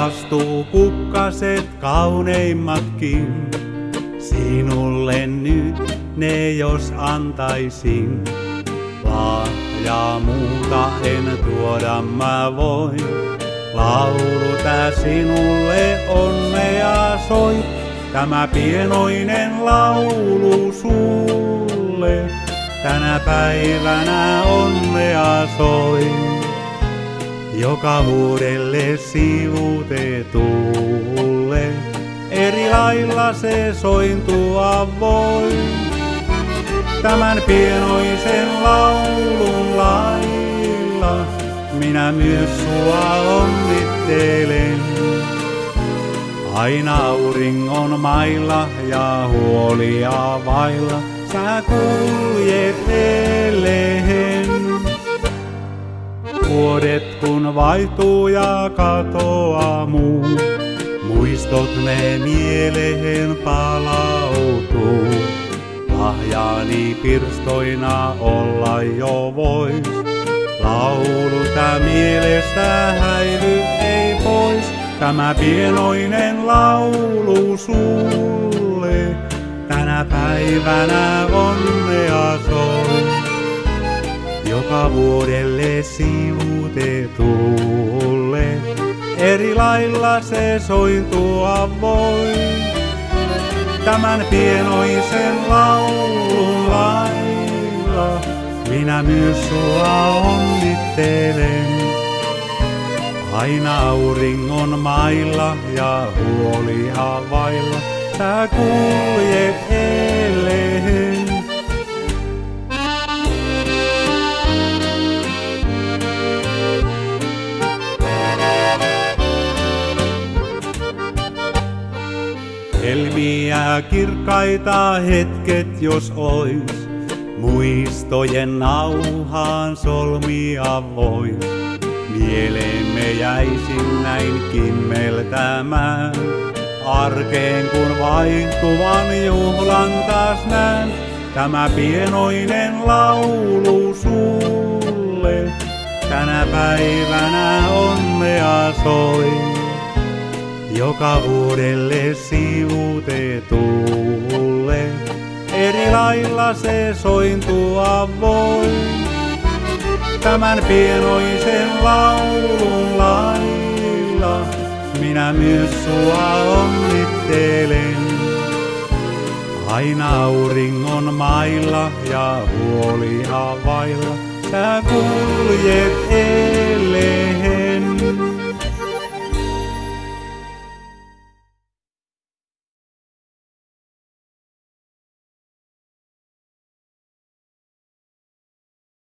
Rakastuu kukkaset kauneimmatkin, sinulle nyt ne jos antaisin. Lahjaa muuta en tuoda mä voin, laulu tää sinulle onnea soi. Tämä pienoinen laulu sulle, tänä päivänä onnea soi. Joka vuodelle sivutetulle, eri lailla se sointua voi. Tämän pienoisen laulun lailla minä myös sua onnittelen. Aina auringon mailla ja huolia vailla sä kuljet eleen. Vuodet kun vaihtuu ja katoaa muu, muistot ne mieleen palautuu. Lahjaani pirstoina olla jo vois, laulu tää mielestä häivy ei pois. Tämä pienoinen laulu sulle, tänä päivänä onnea soi. Joka vuodelle sivutetulle, eri lailla se sointua voi. Tämän pienoisen laulun lailla minä myös sua onnittelen. Aina auringon mailla ja huolia vailla sä kuljet eleen. Helmiä kirkkaita hetket jos ois, muistojen nauhaan solmia vois. Mieleemme jäisin näin kimmeltämään, arkeen kun vaihtuvan juhlan taas näen. Tämä pienoinen laulu sulle, tänä päivänä onnea soi. Joka vuodelle sivutetulle, eri lailla se sointua voi. Tämän pienoisen laulun lailla minä myös sua onnittelen. Aina auringon mailla ja huolia vailla sä kuljet eleen.